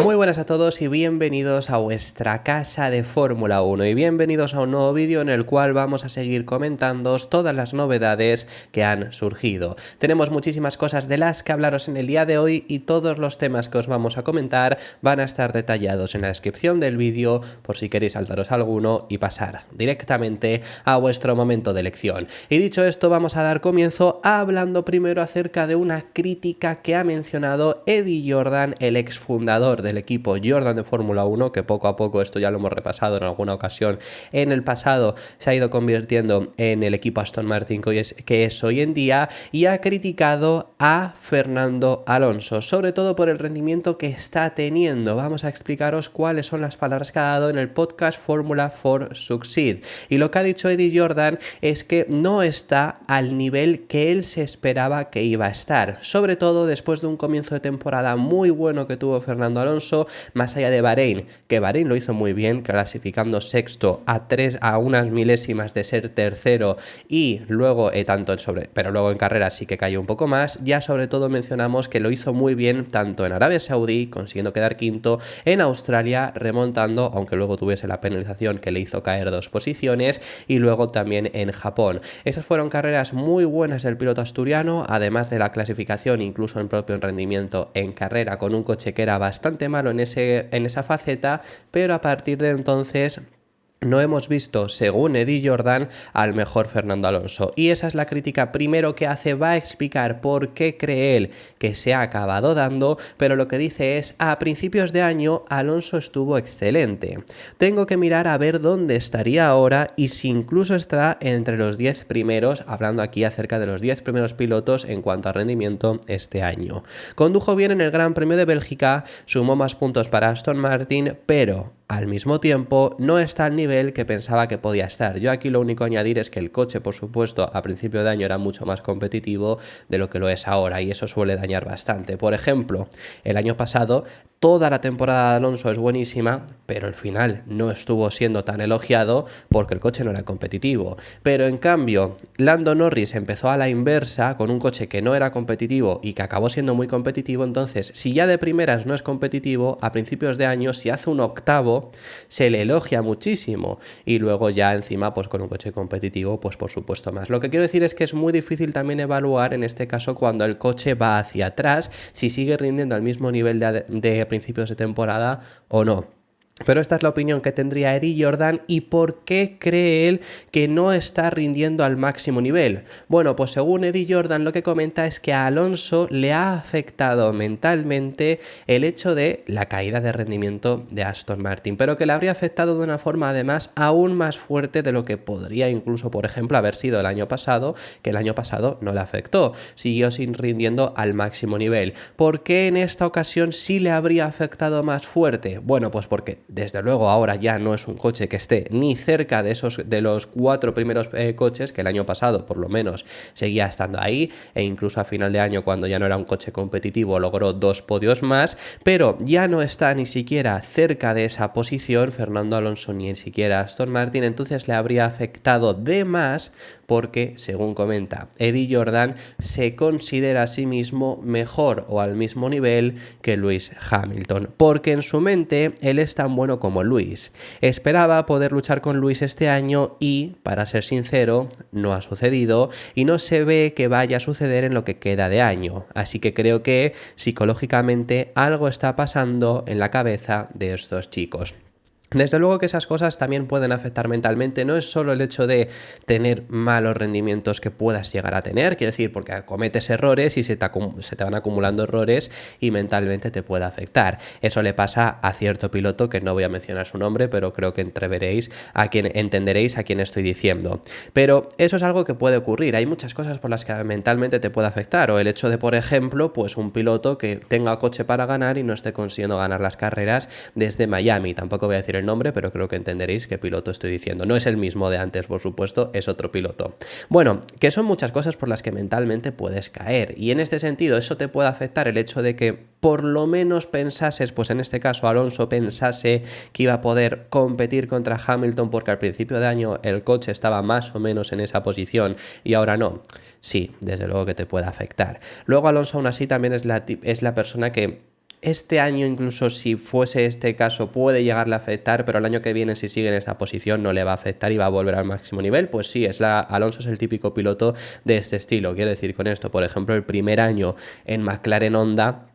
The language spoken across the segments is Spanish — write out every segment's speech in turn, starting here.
Muy buenas a todos y bienvenidos a vuestra casa de Fórmula 1 y bienvenidos a un nuevo vídeo en el cual vamos a seguir comentándoos todas las novedades que han surgido. Tenemos muchísimas cosas de las que hablaros en el día de hoy y todos los temas que os vamos a comentar van a estar detallados en la descripción del vídeo por si queréis saltaros alguno y pasar directamente a vuestro momento de elección. Y dicho esto, vamos a dar comienzo hablando primero acerca de una crítica que ha mencionado Eddie Jordan, el exfundador del equipo Jordan de Fórmula 1, que poco a poco, esto ya lo hemos repasado en alguna ocasión en el pasado, se ha ido convirtiendo en el equipo Aston Martin que es hoy en día, y ha criticado a Fernando Alonso, sobre todo por el rendimiento que está teniendo. Vamos a explicaros cuáles son las palabras que ha dado en el podcast Formula for Succeed, y lo que ha dicho Eddie Jordan es que no está al nivel que él se esperaba que iba a estar, sobre todo después de un comienzo de temporada muy bueno que tuvo Fernando Alonso, más allá de Bahrein, que Bahrein lo hizo muy bien, clasificando sexto a unas milésimas de ser tercero, y luego pero luego en carrera sí que cayó un poco más. Ya sobre todo mencionamos que lo hizo muy bien tanto en Arabia Saudí, consiguiendo quedar quinto, en Australia remontando, aunque luego tuviese la penalización que le hizo caer 2 posiciones, y luego también en Japón. Esas fueron carreras muy buenas del piloto asturiano, además de la clasificación, incluso en propio rendimiento en carrera, con un coche que era bastante malo en esa faceta, pero a partir de entonces no hemos visto, según Eddie Jordan, al mejor Fernando Alonso. Y esa es la crítica primero que hace. Va a explicar por qué cree él que se ha acabado dando, pero lo que dice es: a principios de año Alonso estuvo excelente. Tengo que mirar a ver dónde estaría ahora y si incluso está entre los 10 primeros, hablando aquí acerca de los 10 primeros pilotos en cuanto a rendimiento este año. Condujo bien en el Gran Premio de Bélgica, sumó más puntos para Aston Martin, pero al mismo tiempo no está al nivel que pensaba que podía estar. Yo aquí lo único a añadir es que el coche, por supuesto, a principio de año era mucho más competitivo de lo que lo es ahora, y eso suele dañar bastante. Por ejemplo, el año pasado toda la temporada de Alonso es buenísima, pero el final no estuvo siendo tan elogiado porque el coche no era competitivo. Pero en cambio, Lando Norris empezó a la inversa con un coche que no era competitivo y que acabó siendo muy competitivo. Entonces, si ya de primeras no es competitivo, a principios de año, si hace un octavo, se le elogia muchísimo, y luego ya encima, pues con un coche competitivo, pues por supuesto más. Lo que quiero decir es que es muy difícil también evaluar en este caso cuando el coche va hacia atrás, si sigue rindiendo al mismo nivel de principios de temporada o no. Pero esta es la opinión que tendría Eddie Jordan. ¿Y por qué cree él que no está rindiendo al máximo nivel? Bueno, pues según Eddie Jordan lo que comenta es que a Alonso le ha afectado mentalmente el hecho de la caída de rendimiento de Aston Martin, pero que le habría afectado de una forma además aún más fuerte de lo que podría incluso, por ejemplo, haber sido el año pasado, que el año pasado no le afectó, siguió sin rindiendo al máximo nivel. ¿Por qué en esta ocasión sí le habría afectado más fuerte? Bueno, pues porque desde luego ahora ya no es un coche que esté ni cerca de los 4 primeros coches, que el año pasado por lo menos seguía estando ahí, e incluso a final de año, cuando ya no era un coche competitivo, logró 2 podios más, pero ya no está ni siquiera cerca de esa posición Fernando Alonso, ni siquiera Aston Martin. Entonces le habría afectado de más porque, según comenta Eddie Jordan, se considera a sí mismo mejor o al mismo nivel que Lewis Hamilton, porque en su mente él es tan bueno como Lewis. Esperaba poder luchar con Lewis este año y, para ser sincero, no ha sucedido y no se ve que vaya a suceder en lo que queda de año. Así que creo que psicológicamente algo está pasando en la cabeza de estos chicos. Desde luego que esas cosas también pueden afectar mentalmente. No es solo el hecho de tener malos rendimientos que puedas llegar a tener, quiero decir, porque cometes errores y se te van acumulando errores y mentalmente te puede afectar. Eso le pasa a cierto piloto, que no voy a mencionar su nombre, pero creo que entenderéis a quién estoy diciendo. Pero eso es algo que puede ocurrir. Hay muchas cosas por las que mentalmente te puede afectar, o el hecho de, por ejemplo, pues un piloto que tenga coche para ganar y no esté consiguiendo ganar las carreras desde Miami. Tampoco voy a decir el nombre, pero creo que entenderéis qué piloto estoy diciendo. No es el mismo de antes, por supuesto, es otro piloto. Bueno, que son muchas cosas por las que mentalmente puedes caer, y en este sentido eso te puede afectar el hecho de que por lo menos pensases, pues en este caso Alonso pensase que iba a poder competir contra Hamilton, porque al principio de año el coche estaba más o menos en esa posición y ahora no. Sí, desde luego que te puede afectar. Luego Alonso aún así también es la persona que Este año, incluso si fuese este caso, puede llegarle a afectar, pero el año que viene, si sigue en esta posición, no le va a afectar y va a volver al máximo nivel. Pues sí, Alonso es el típico piloto de este estilo. Quiero decir con esto, por ejemplo, el primer año en McLaren Honda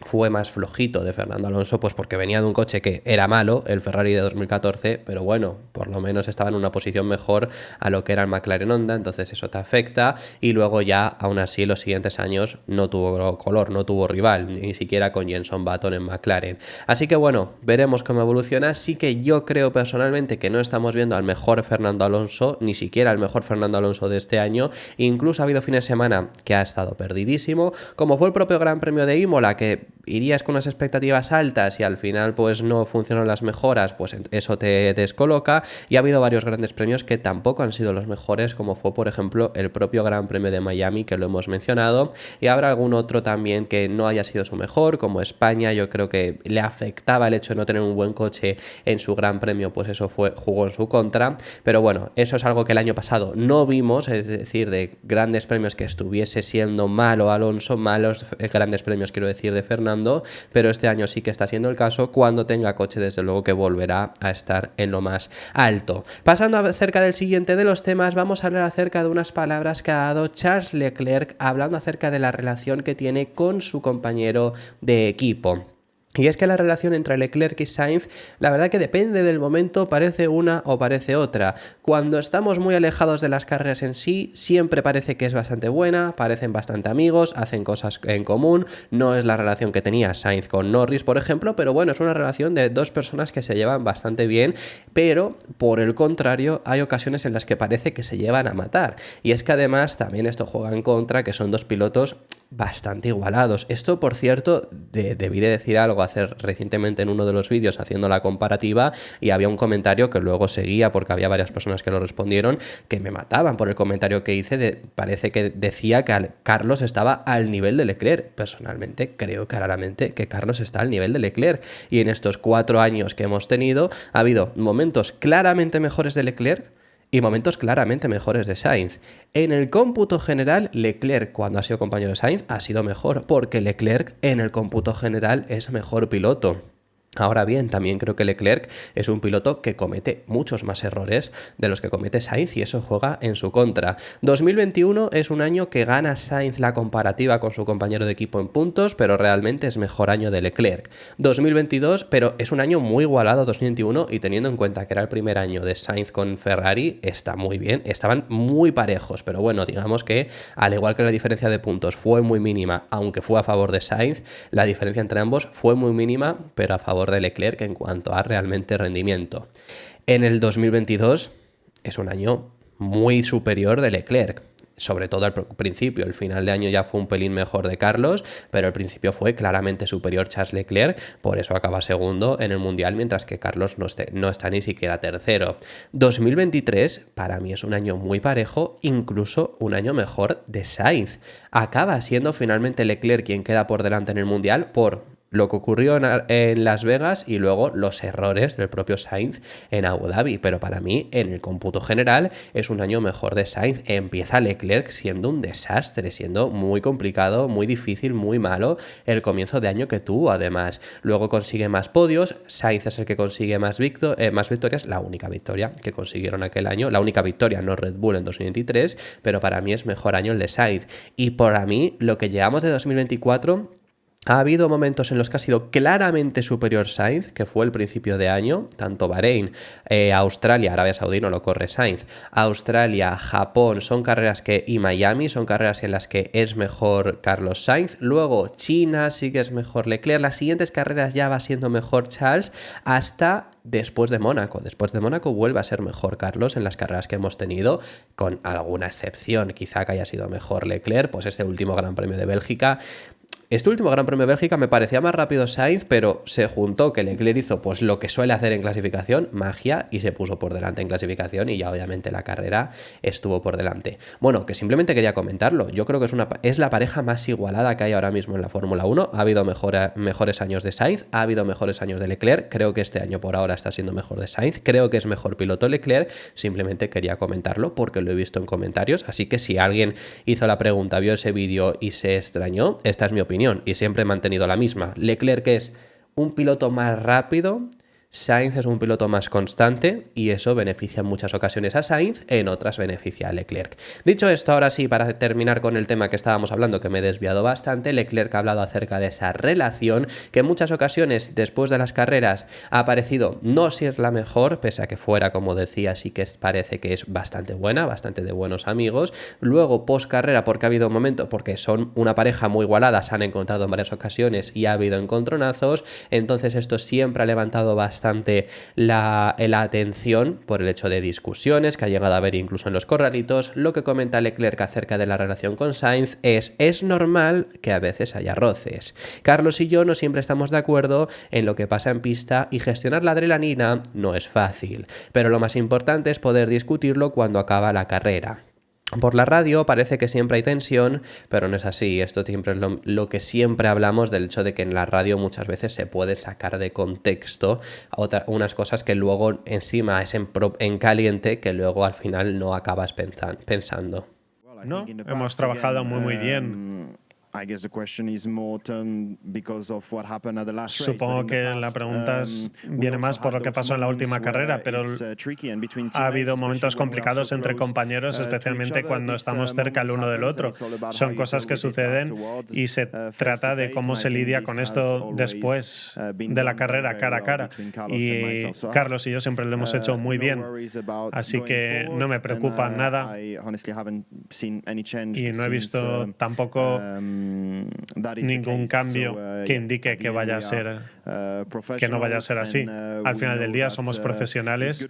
fue más flojito de Fernando Alonso, pues porque venía de un coche que era malo, el Ferrari de 2014, pero bueno, por lo menos estaba en una posición mejor a lo que era el McLaren Honda, entonces eso te afecta, y luego ya, aún así, los siguientes años no tuvo color, no tuvo rival, ni siquiera con Jenson Button en McLaren. Así que bueno, veremos cómo evoluciona. Sí que yo creo personalmente que no estamos viendo al mejor Fernando Alonso, ni siquiera al mejor Fernando Alonso de este año. Incluso ha habido fines de semana que ha estado perdidísimo, como fue el propio Gran Premio de Imola, que irías con unas expectativas altas y al final pues no funcionan las mejoras, pues eso te descoloca. Y ha habido varios grandes premios que tampoco han sido los mejores, como fue por ejemplo el propio Gran Premio de Miami, que lo hemos mencionado, y habrá algún otro también que no haya sido su mejor, como España. Yo creo que le afectaba el hecho de no tener un buen coche en su Gran Premio, pues eso jugó en su contra, pero bueno, eso es algo que el año pasado no vimos, es decir, de grandes premios que estuviese siendo malo Alonso, malos grandes premios quiero decir de Fernando, pero este año sí que está siendo el caso. Cuando tenga coche, desde luego que volverá a estar en lo más alto. Pasando acerca del siguiente de los temas, vamos a hablar acerca de unas palabras que ha dado Charles Leclerc, hablando acerca de la relación que tiene con su compañero de equipo. Y es que la relación entre Leclerc y Sainz, la verdad que depende del momento, parece una o parece otra. Cuando estamos muy alejados de las carreras en sí, siempre parece que es bastante buena, parecen bastante amigos, hacen cosas en común. No es la relación que tenía Sainz con Norris, por ejemplo, pero bueno, es una relación de dos personas que se llevan bastante bien, pero por el contrario, hay ocasiones en las que parece que se llevan a matar. Y es que además también esto juega en contra, que son dos pilotos bastante igualados. Esto, por cierto, debí de decir algo hacer recientemente en uno de los vídeos haciendo la comparativa, y había un comentario que luego seguía porque había varias personas que lo respondieron que me mataban por el comentario que hice. Parece que decía que Carlos estaba al nivel de Leclerc. Personalmente creo claramente que Carlos está al nivel de Leclerc, y en estos 4 años que hemos tenido ha habido momentos claramente mejores de Leclerc y momentos claramente mejores de Sainz. En el cómputo general, Leclerc, cuando ha sido compañero de Sainz, ha sido mejor, porque Leclerc en el cómputo general es mejor piloto. Ahora bien, también creo que Leclerc es un piloto que comete muchos más errores de los que comete Sainz, y eso juega en su contra. 2021 es un año que gana Sainz la comparativa con su compañero de equipo en puntos, pero realmente es mejor año de Leclerc. 2022, pero es un año muy igualado 2021, y teniendo en cuenta que era el primer año de Sainz con Ferrari, está muy bien, estaban muy parejos, pero bueno, digamos que al igual que la diferencia de puntos fue muy mínima, aunque fue a favor de Sainz, la diferencia entre ambos fue muy mínima, pero a favor de Leclerc en cuanto a realmente rendimiento. En el 2022 es un año muy superior de Leclerc, sobre todo al principio. El final de año ya fue un pelín mejor de Carlos, pero al principio fue claramente superior Charles Leclerc, por eso acaba segundo en el Mundial, mientras que Carlos no está ni siquiera tercero. 2023 para mí es un año muy parejo, incluso un año mejor de Sainz. Acaba siendo finalmente Leclerc quien queda por delante en el Mundial por lo que ocurrió en Las Vegas y luego los errores del propio Sainz en Abu Dhabi, pero para mí en el cómputo general es un año mejor de Sainz. Empieza Leclerc siendo un desastre, siendo muy complicado, muy difícil, muy malo el comienzo de año que tuvo. Además, luego consigue más podios, Sainz es el que consigue más victorias, la única victoria que consiguieron aquel año, la única victoria, no Red Bull en 2023, pero para mí es mejor año el de Sainz. Y para mí lo que llevamos de 2024... ha habido momentos en los que ha sido claramente superior Sainz, que fue el principio de año, tanto Bahrein, Australia, Arabia Saudí no lo corre Sainz, Australia, Japón, son carreras y Miami, son carreras en las que es mejor Carlos Sainz. Luego China sí que es mejor Leclerc. Las siguientes carreras ya va siendo mejor Charles, hasta después de Mónaco. Después de Mónaco vuelve a ser mejor Carlos en las carreras que hemos tenido, con alguna excepción, quizá que haya sido mejor Leclerc, pues este último Gran Premio de Bélgica. Este último Gran Premio de Bélgica me parecía más rápido Sainz, pero se juntó que Leclerc hizo pues lo que suele hacer en clasificación, magia, y se puso por delante en clasificación, y ya obviamente la carrera estuvo por delante. Bueno, que simplemente quería comentarlo. Yo creo que es la pareja más igualada que hay ahora mismo en la Fórmula 1. Ha habido mejores años de Sainz, ha habido mejores años de Leclerc. Creo que este año por ahora está siendo mejor de Sainz. Creo que es mejor piloto Leclerc. Simplemente quería comentarlo porque lo he visto en comentarios. Así que si alguien hizo la pregunta, vio ese vídeo y se extrañó, esta es mi opinión. opinión, y siempre he mantenido la misma. Leclerc es un piloto más rápido, Sainz es un piloto más constante y eso beneficia en muchas ocasiones a Sainz, en otras beneficia a Leclerc. Dicho esto, ahora sí, para terminar con el tema que estábamos hablando, que me he desviado bastante, Leclerc ha hablado acerca de esa relación que en muchas ocasiones después de las carreras ha parecido no ser la mejor, pese a que fuera, como decía, sí que parece que es bastante buena, bastante de buenos amigos. Luego, post carrera, porque ha habido un momento, porque son una pareja muy igualada, se han encontrado en varias ocasiones y ha habido encontronazos, entonces esto siempre ha levantado bastante la atención por el hecho de discusiones que ha llegado a haber incluso en los corralitos. Lo que comenta Leclerc acerca de la relación con Sainz es normal que a veces haya roces. Carlos y yo no siempre estamos de acuerdo en lo que pasa en pista y gestionar la adrenalina no es fácil, pero lo más importante es poder discutirlo cuando acaba la carrera. Por la radio parece que siempre hay tensión, pero no es así. Esto siempre es lo que siempre hablamos, del hecho de que en la radio muchas veces se puede sacar de contexto unas cosas que luego encima es en caliente, que luego al final no acabas pensando. No, hemos trabajado muy bien. Supongo que la pregunta viene más por lo que pasó en la última carrera, pero ha habido momentos complicados entre compañeros, especialmente cuando estamos cerca el uno del otro. Son cosas que suceden y se trata de cómo se lidia con esto después de la carrera, cara a cara. Y Carlos y yo siempre lo hemos hecho muy bien, así que no me preocupa nada y no he visto tampoco ningún cambio que indique que vaya a ser que no vaya a ser así. Al final del día somos profesionales,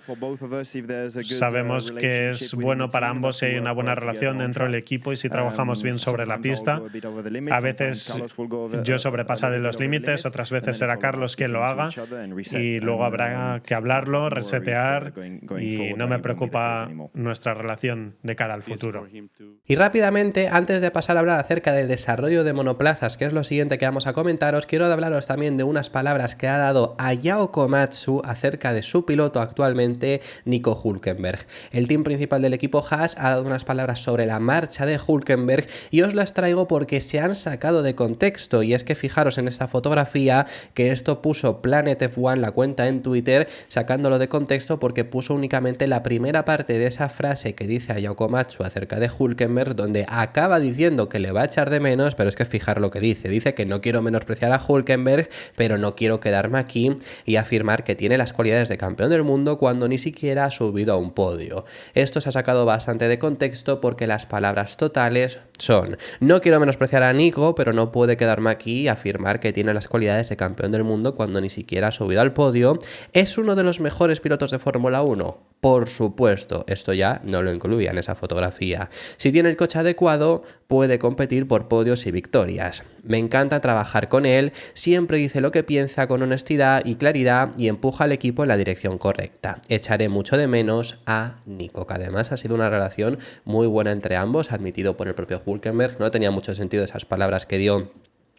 sabemos que es bueno para ambos si hay una buena relación dentro del equipo y si trabajamos bien sobre la pista. A veces yo sobrepasaré los límites, otras veces será Carlos quien lo haga y luego habrá que hablarlo, resetear, y no me preocupa nuestra relación de cara al futuro. Y rápidamente, antes de pasar a hablar acerca del desarrollo de monoplazas, que es lo siguiente que vamos a comentaros, quiero hablaros también de unas palabras que ha dado Ayao Komatsu acerca de su piloto actualmente, Nico Hülkenberg. El team principal del equipo Haas ha dado unas palabras sobre la marcha de Hülkenberg y os las traigo porque se han sacado de contexto, y es que fijaros en esta fotografía que esto puso Planet F1, la cuenta en Twitter, sacándolo de contexto porque puso únicamente la primera parte de esa frase que dice Ayao Komatsu acerca de Hülkenberg, donde acaba diciendo que le va a echar de menos, pero es que fijar lo que dice que no quiero menospreciar a Hülkenberg, pero no quiero quedarme aquí y afirmar que tiene las cualidades de campeón del mundo cuando ni siquiera ha subido a un podio. Esto se ha sacado bastante de contexto porque las palabras totales son: no quiero menospreciar a Nico, pero no puede quedarme aquí y afirmar que tiene las cualidades de campeón del mundo cuando ni siquiera ha subido al podio. ¿Es uno de los mejores pilotos de Fórmula 1? Por supuesto, esto ya no lo incluía en esa fotografía. Si tiene el coche adecuado, puede competir por podios y victorias. Me encanta trabajar con él, siempre dice lo que piensa con honestidad y claridad y empuja al equipo en la dirección correcta. Echaré mucho de menos a Nico, que además ha sido una relación muy buena entre ambos, admitido por el propio Hülkenberg. No tenía mucho sentido esas palabras que dio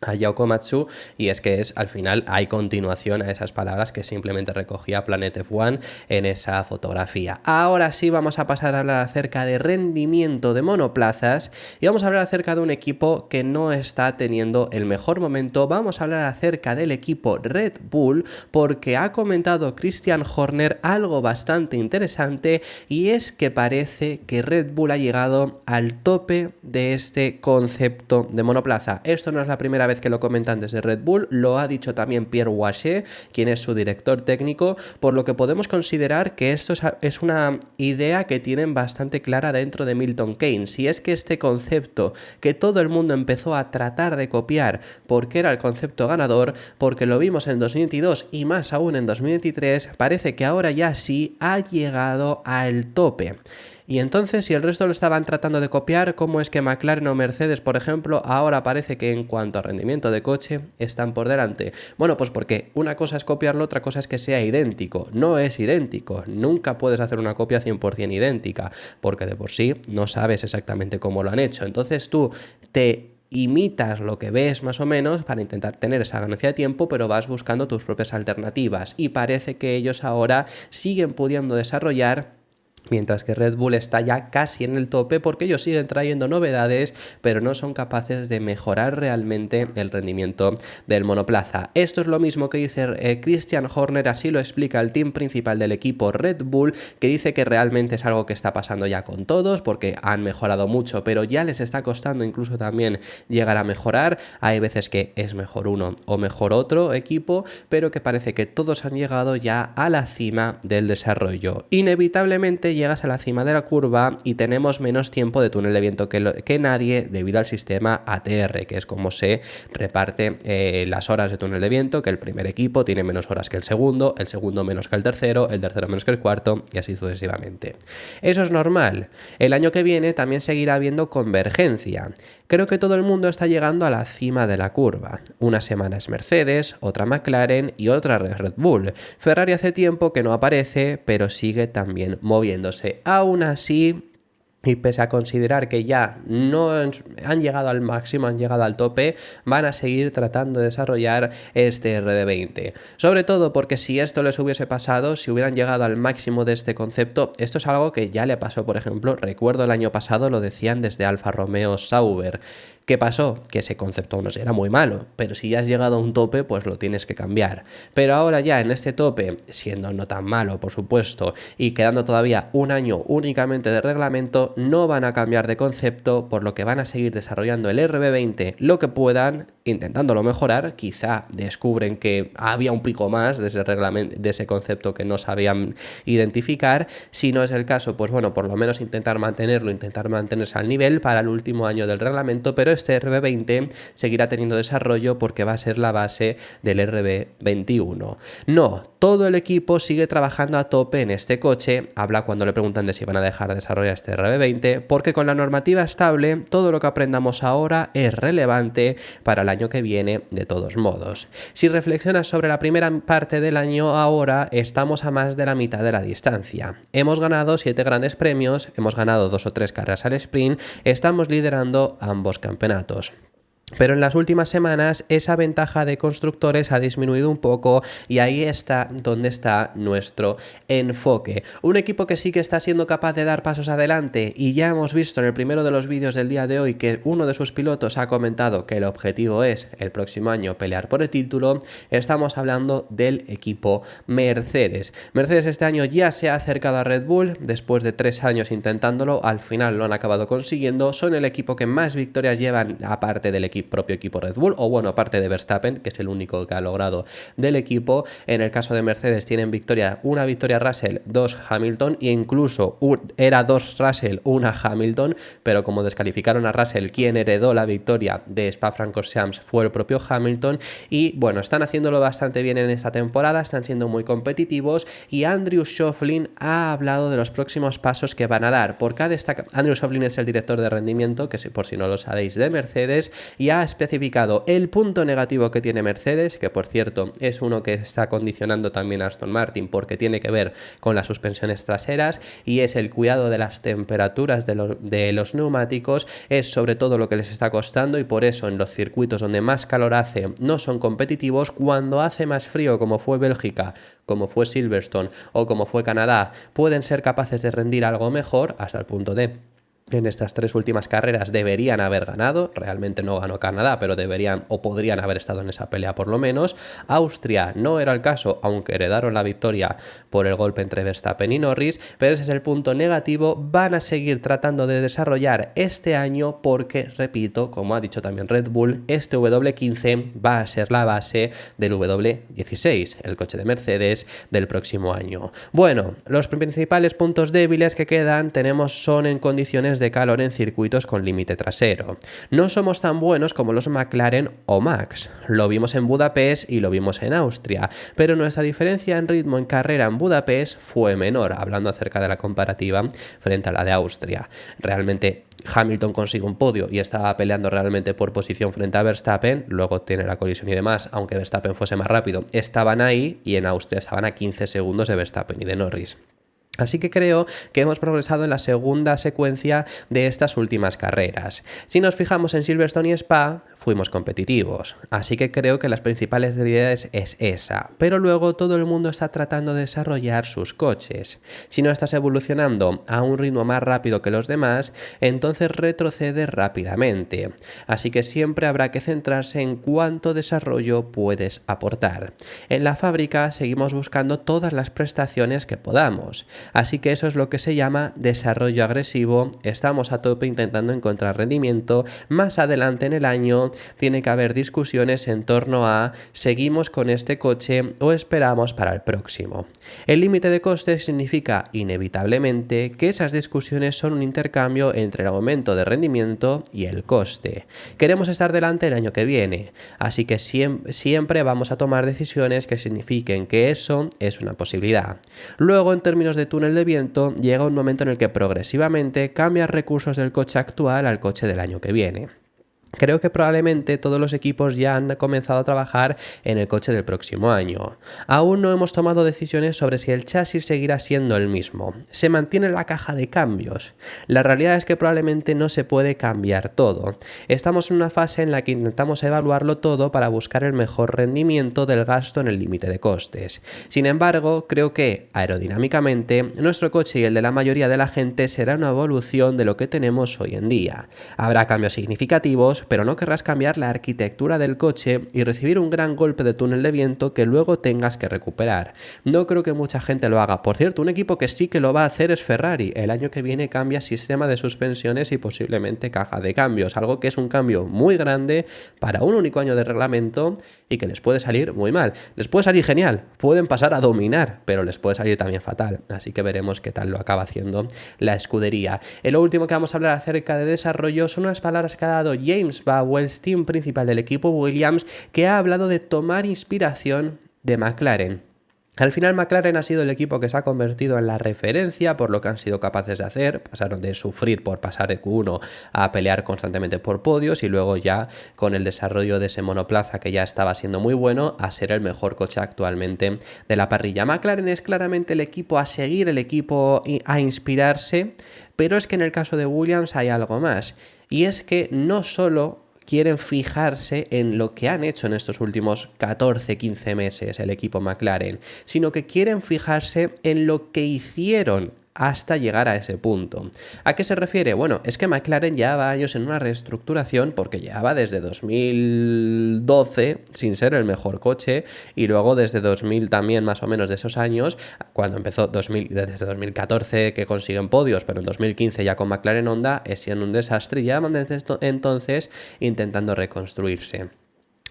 Ayao Komatsu, y es que al final hay continuación a esas palabras que simplemente recogía Planet F1 en esa fotografía. Ahora sí vamos a pasar a hablar acerca de rendimiento de monoplazas y vamos a hablar acerca de un equipo que no está teniendo el mejor momento. Vamos a hablar acerca del equipo Red Bull porque ha comentado Christian Horner algo bastante interesante, y es que parece que Red Bull ha llegado al tope de este concepto de monoplaza. Esto no es la primera vez que lo comentan desde Red Bull, lo ha dicho también Pierre Waché, quien es su director técnico, por lo que podemos considerar que esto es una idea que tienen bastante clara dentro de Milton Keynes, y es que este concepto que todo el mundo empezó a tratar de copiar porque era el concepto ganador, porque lo vimos en 2022 y más aún en 2023, parece que ahora ya sí ha llegado al tope. Y entonces, si el resto lo estaban tratando de copiar, ¿cómo es que McLaren o Mercedes, por ejemplo, ahora parece que en cuanto a rendimiento de coche están por delante? Bueno, pues porque una cosa es copiarlo, otra cosa es que sea idéntico. No es idéntico, nunca puedes hacer una copia 100% idéntica, porque de por sí no sabes exactamente cómo lo han hecho. Entonces tú te imitas lo que ves más o menos para intentar tener esa ganancia de tiempo, pero vas buscando tus propias alternativas, y parece que ellos ahora siguen pudiendo desarrollar Mientras que Red Bull está ya casi en el tope porque ellos siguen trayendo novedades, pero no son capaces de mejorar realmente el rendimiento del monoplaza. Esto es lo mismo que dice Christian Horner, así lo explica el team principal del equipo Red Bull, que dice que realmente es algo que está pasando ya con todos porque han mejorado mucho, pero ya les está costando incluso también llegar a mejorar. Hay veces que es mejor uno o mejor otro equipo, pero que parece que todos han llegado ya a la cima del desarrollo. Inevitablemente llegas a la cima de la curva y tenemos menos tiempo de túnel de viento que nadie debido al sistema ATR, que es como se reparte las horas de túnel de viento, que el primer equipo tiene menos horas que el segundo menos que el tercero menos que el cuarto y así sucesivamente. Eso es normal. El año que viene también seguirá habiendo convergencia. Creo que todo el mundo está llegando a la cima de la curva. Una semana es Mercedes, otra McLaren y otra Red Bull. Ferrari hace tiempo que no aparece, pero sigue también moviéndose. Aún así, y pese a considerar que ya no han llegado al máximo, han llegado al tope, van a seguir tratando de desarrollar este RB20. Sobre todo porque si esto les hubiese pasado, si hubieran llegado al máximo de este concepto, esto es algo que ya le pasó, por ejemplo, recuerdo el año pasado lo decían desde Alfa Romeo Sauber. ¿Qué pasó? Que ese concepto no era muy malo, pero si ya has llegado a un tope, pues lo tienes que cambiar. Pero ahora ya en este tope, siendo no tan malo, por supuesto, y quedando todavía un año únicamente de reglamento, no van a cambiar de concepto, por lo que van a seguir desarrollando el RB20 lo que puedan, intentándolo mejorar. Quizá descubren que había un pico más de ese reglamento, de ese concepto que no sabían identificar. Si no es el caso, pues bueno, por lo menos intentar mantenerlo, intentar mantenerse al nivel para el último año del reglamento, pero este RB20 seguirá teniendo desarrollo porque va a ser la base del RB21. No, todo el equipo sigue trabajando a tope en este coche. Habla cuando le preguntan de si van a dejar de desarrollar este RB20, porque con la normativa estable, todo lo que aprendamos ahora es relevante para el año que viene de todos modos. Si reflexionas sobre la primera parte del año ahora, estamos a más de la mitad de la distancia. Hemos ganado 7 grandes premios, hemos ganado 2 o 3 carreras al sprint, estamos liderando ambos campeonatos. Pero en las últimas semanas esa ventaja de constructores ha disminuido un poco y ahí está donde está nuestro enfoque. Un equipo que sí que está siendo capaz de dar pasos adelante y ya hemos visto en el primero de los vídeos del día de hoy que uno de sus pilotos ha comentado que el objetivo es el próximo año pelear por el título. Estamos hablando del equipo Mercedes. Mercedes este año ya se ha acercado a Red Bull después de 3 años intentándolo, al final lo han acabado consiguiendo. Son el equipo que más victorias llevan aparte del propio equipo Red Bull, o bueno, aparte de Verstappen, que es el único que ha logrado del equipo. En el caso de Mercedes tienen una victoria Russell, 2 Hamilton, e incluso era 2 Russell, 1 Hamilton, pero como descalificaron a Russell, quien heredó la victoria de Spa-Francorchamps fue el propio Hamilton. Y bueno, están haciéndolo bastante bien en esta temporada, están siendo muy competitivos y Andrew Shovlin ha hablado de los próximos pasos que van a dar. Andrew Shovlin es el director de rendimiento, que por si no lo sabéis, de Mercedes, y ha especificado el punto negativo que tiene Mercedes, que por cierto es uno que está condicionando también a Aston Martin porque tiene que ver con las suspensiones traseras, y es el cuidado de las temperaturas de los neumáticos. Es sobre todo lo que les está costando y por eso en los circuitos donde más calor hace no son competitivos. Cuando hace más frío, como fue Bélgica, como fue Silverstone o como fue Canadá, pueden ser capaces de rendir algo mejor, hasta el punto de en estas 3 últimas carreras deberían haber ganado. Realmente no ganó Canadá, pero deberían o podrían haber estado en esa pelea por lo menos. Austria no era el caso, aunque heredaron la victoria por el golpe entre Verstappen y Norris, pero ese es el punto negativo. Van a seguir tratando de desarrollar este año porque, repito, como ha dicho también Red Bull, este W15 va a ser la base del W16, el coche de Mercedes del próximo año. Bueno, los principales puntos débiles que quedan son en condiciones de calor en circuitos con límite trasero. No somos tan buenos como los McLaren o Max. Lo vimos en Budapest y lo vimos en Austria, pero nuestra diferencia en ritmo en carrera en Budapest fue menor, hablando acerca de la comparativa frente a la de Austria. Realmente Hamilton consigue un podio y estaba peleando realmente por posición frente a Verstappen, luego tiene la colisión y demás, aunque Verstappen fuese más rápido, estaban ahí, y en Austria estaban a 15 segundos de Verstappen y de Norris. Así que creo que hemos progresado en la segunda secuencia de estas últimas carreras. Si nos fijamos en Silverstone y Spa, fuimos competitivos, así que creo que las principales debilidades es esa, pero luego todo el mundo está tratando de desarrollar sus coches. Si no estás evolucionando a un ritmo más rápido que los demás, entonces retrocedes rápidamente, así que siempre habrá que centrarse en cuánto desarrollo puedes aportar. En la fábrica seguimos buscando todas las prestaciones que podamos. Así que eso es lo que se llama desarrollo agresivo, estamos a tope intentando encontrar rendimiento, más adelante en el año tiene que haber discusiones en torno a ¿seguimos con este coche o esperamos para el próximo? El límite de costes significa inevitablemente que esas discusiones son un intercambio entre el aumento de rendimiento y el coste. Queremos estar delante el año que viene, así que siempre vamos a tomar decisiones que signifiquen que eso es una posibilidad. Luego, en términos de túnel de viento, llega un momento en el que progresivamente cambias recursos del coche actual al coche del año que viene. Creo que probablemente todos los equipos ya han comenzado a trabajar en el coche del próximo año. Aún no hemos tomado decisiones sobre si el chasis seguirá siendo el mismo. Se mantiene la caja de cambios. La realidad es que probablemente no se puede cambiar todo. Estamos en una fase en la que intentamos evaluarlo todo para buscar el mejor rendimiento del gasto en el límite de costes. Sin embargo, creo que, aerodinámicamente, nuestro coche y el de la mayoría de la gente será una evolución de lo que tenemos hoy en día. Habrá cambios significativos, pero no querrás cambiar la arquitectura del coche y recibir un gran golpe de túnel de viento que luego tengas que recuperar. No creo que mucha gente lo haga. Por cierto, un equipo que sí que lo va a hacer es Ferrari. El año que viene cambia sistema de suspensiones y posiblemente caja de cambios, algo que es un cambio muy grande para un único año de reglamento y que les puede salir muy mal. Les puede salir genial, pueden pasar a dominar, pero les puede salir también fatal. Así que veremos qué tal lo acaba haciendo la escudería. Lo último que vamos a hablar acerca de desarrollo son unas palabras que ha dado James Vowles, team principal del equipo Williams, que ha hablado de tomar inspiración de McLaren. Al final McLaren ha sido el equipo que se ha convertido en la referencia por lo que han sido capaces de hacer. Pasaron de sufrir por pasar de Q1 a pelear constantemente por podios y luego ya con el desarrollo de ese monoplaza que ya estaba siendo muy bueno a ser el mejor coche actualmente de la parrilla. McLaren es claramente el equipo a seguir, el equipo a inspirarse, pero es que en el caso de Williams hay algo más y es que no solo quieren fijarse en lo que han hecho en estos últimos 14-15 meses el equipo McLaren, sino que quieren fijarse en lo que hicieron hasta llegar a ese punto. ¿A qué se refiere? Bueno, es que McLaren llevaba años en una reestructuración porque llevaba desde 2012 sin ser el mejor coche y luego desde 2000 también más o menos de esos años, cuando empezó desde 2014 que consiguen podios, pero en 2015 ya con McLaren Honda es siendo un desastre y ya van desde entonces intentando reconstruirse.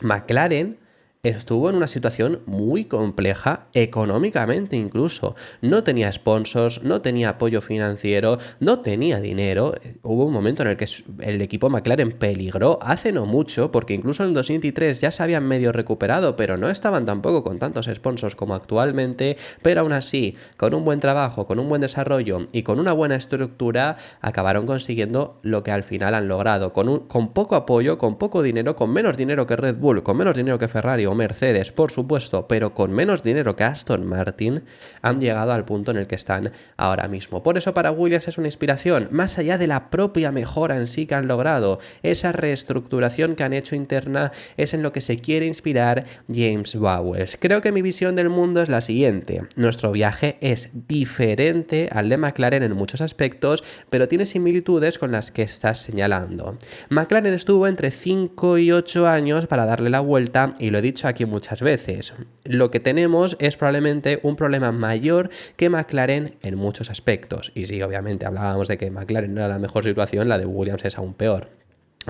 McLaren estuvo en una situación muy compleja económicamente incluso. No tenía sponsors, no tenía apoyo financiero, no tenía dinero. Hubo un momento en el que el equipo McLaren peligró hace no mucho, porque incluso en 2023 ya se habían medio recuperado, pero no estaban tampoco con tantos sponsors como actualmente, pero aún así, con un buen trabajo, con un buen desarrollo y con una buena estructura, acabaron consiguiendo lo que al final han logrado, con poco apoyo, con poco dinero, con menos dinero que Red Bull, con menos dinero que Ferrari o Mercedes, por supuesto, pero con menos dinero que Aston Martin, han llegado al punto en el que están ahora mismo. Por eso para Williams es una inspiración, más allá de la propia mejora en sí que han logrado, esa reestructuración que han hecho interna es en lo que se quiere inspirar James Vowles. Creo que mi visión del mundo es la siguiente: nuestro viaje es diferente al de McLaren en muchos aspectos, pero tiene similitudes con las que estás señalando. McLaren estuvo entre 5 y 8 años para darle la vuelta y lo he dicho aquí muchas veces. Lo que tenemos es probablemente un problema mayor que McLaren en muchos aspectos. Y sí, obviamente hablábamos de que McLaren no era la mejor situación, la de Williams es aún peor.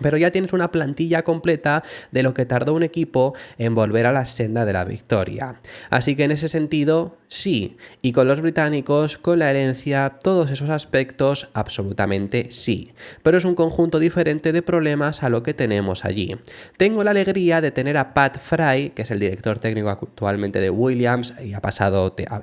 Pero ya tienes una plantilla completa de lo que tardó un equipo en volver a la senda de la victoria. Así que en ese sentido, sí. Y con los británicos, con la herencia, todos esos aspectos, absolutamente sí. Pero es un conjunto diferente de problemas a lo que tenemos allí. Tengo la alegría de tener a Pat Fry, que es el director técnico actualmente de Williams, y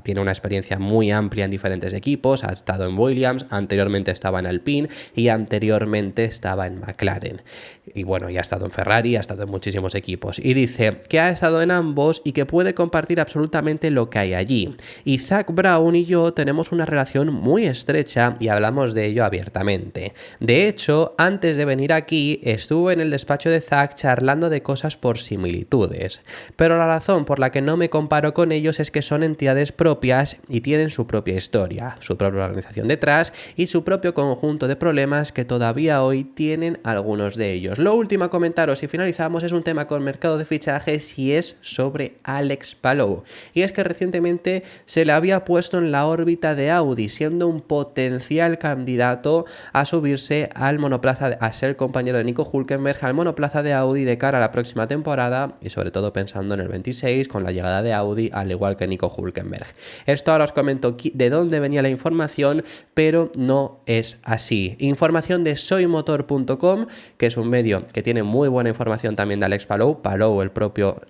tiene una experiencia muy amplia en diferentes equipos, ha estado en Williams, anteriormente estaba en Alpine y anteriormente estaba en McLaren. McLaren. Y bueno, ya ha estado en Ferrari, ha estado en muchísimos equipos. Y dice que ha estado en ambos y que puede compartir absolutamente lo que hay allí. Y Zak Brown y yo tenemos una relación muy estrecha y hablamos de ello abiertamente. De hecho, antes de venir aquí, estuve en el despacho de Zak charlando de cosas por similitudes. Pero la razón por la que no me comparo con ellos es que son entidades propias y tienen su propia historia, su propia organización detrás y su propio conjunto de problemas que todavía hoy tienen algunos de ellos. Lo último a comentaros y finalizamos es un tema con mercado de fichajes y es sobre Alex Palou. Y es que recientemente se le había puesto en la órbita de Audi, siendo un potencial candidato a subirse al monoplaza, a ser compañero de Nico Hülkenberg al monoplaza de Audi de cara a la próxima temporada y sobre todo pensando en el 26 con la llegada de Audi, al igual que Nico Hülkenberg. Esto ahora os comento de dónde venía la información, pero no es así. Información de soymotor.com, que es un medio que tiene muy buena información también de Alex Palou. Palou, el propio,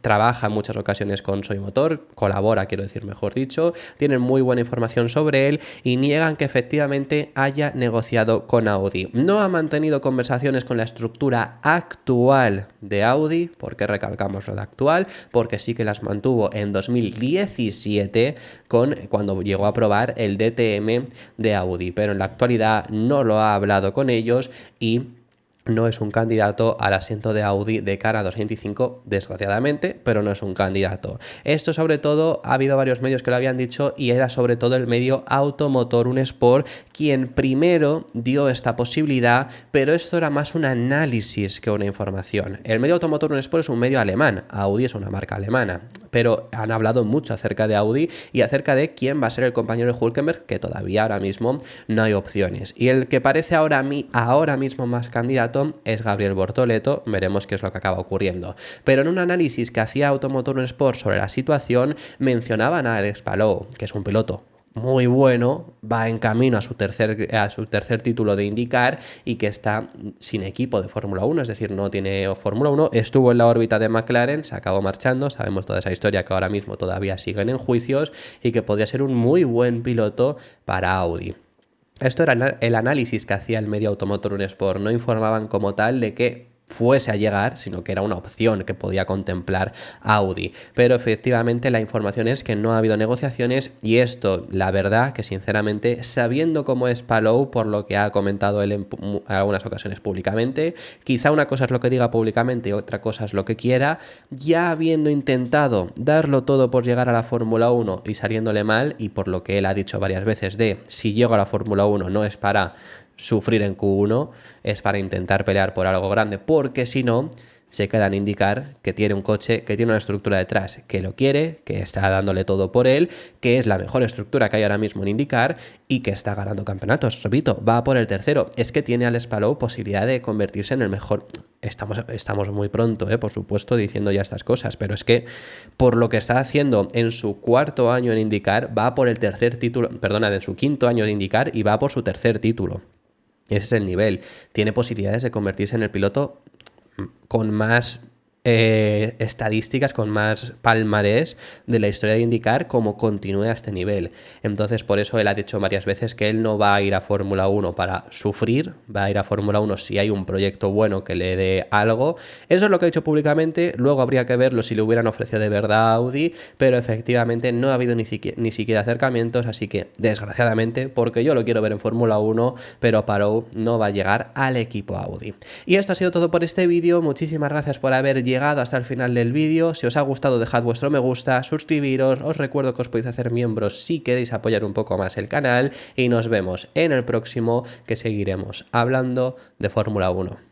trabaja en muchas ocasiones con Soy Motor, colabora, quiero decir, mejor dicho, tienen muy buena información sobre él y niegan que efectivamente haya negociado con Audi. No ha mantenido conversaciones con la estructura actual de Audi. ¿Por qué recalcamos lo de actual? Porque sí que las mantuvo en 2017 cuando llegó a probar el DTM de Audi, pero en la actualidad no lo ha hablado con ellos y no es un candidato al asiento de Audi de cara a 2025, desgraciadamente, pero no es un candidato. Esto sobre todo, ha habido varios medios que lo habían dicho y era sobre todo el medio Automotor Un Sport quien primero dio esta posibilidad, pero esto era más un análisis que una información. El medio Automotor Un Sport es un medio alemán, Audi es una marca alemana, pero han hablado mucho acerca de Audi y acerca de quién va a ser el compañero de Hülkenberg, que todavía ahora mismo no hay opciones. Y el que parece ahora mismo más candidato es Gabriel Bortoleto, veremos qué es lo que acaba ocurriendo. Pero en un análisis que hacía Automotor Sport sobre la situación, mencionaban a Alex Palou, que es un piloto muy bueno, va en camino a su tercer título de IndyCar y que está sin equipo de Fórmula 1, es decir, no tiene Fórmula 1, estuvo en la órbita de McLaren, se acabó marchando, sabemos toda esa historia que ahora mismo todavía siguen en juicios y que podría ser un muy buen piloto para Audi. Esto era el análisis que hacía el medio Automotor Un Sport, no informaban como tal de que fuese a llegar, sino que era una opción que podía contemplar Audi. Pero efectivamente la información es que no ha habido negociaciones y esto, la verdad, que sinceramente, sabiendo cómo es Palou, por lo que ha comentado él en algunas ocasiones públicamente, quizá una cosa es lo que diga públicamente y otra cosa es lo que quiera, ya habiendo intentado darlo todo por llegar a la Fórmula 1 y saliéndole mal, y por lo que él ha dicho varias veces de si llego a la Fórmula 1 no es para sufrir en Q1, es para intentar pelear por algo grande, porque si no, se queda en indicar que tiene un coche, que tiene una estructura detrás, que lo quiere, que está dándole todo por él, que es la mejor estructura que hay ahora mismo en IndyCar y que está ganando campeonatos. Repito, va por el tercero. Es que tiene Alex Palou posibilidad de convertirse en el mejor. Estamos muy pronto, por supuesto, diciendo ya estas cosas, pero es que por lo que está haciendo en su cuarto año en IndyCar, va por el tercer título, de su quinto año de IndyCar y va por su tercer título. Ese es el nivel. Tiene posibilidades de convertirse en el piloto con más estadísticas, con más palmarés de la historia de IndyCar como continúe a este nivel. Entonces, por eso él ha dicho varias veces que él no va a ir a Fórmula 1 para sufrir, va a ir a Fórmula 1 si hay un proyecto bueno que le dé algo. Eso es lo que ha dicho públicamente, luego habría que verlo si le hubieran ofrecido de verdad a Audi, pero efectivamente no ha habido ni siquiera acercamientos, así que desgraciadamente, porque yo lo quiero ver en Fórmula 1, pero Palou no va a llegar al equipo Audi. Y esto ha sido todo por este vídeo, muchísimas gracias por haber llegado hasta el final del vídeo. Si os ha gustado, dejad vuestro me gusta, suscribiros, os recuerdo que os podéis hacer miembros si queréis apoyar un poco más el canal y nos vemos en el próximo, que seguiremos hablando de Fórmula 1.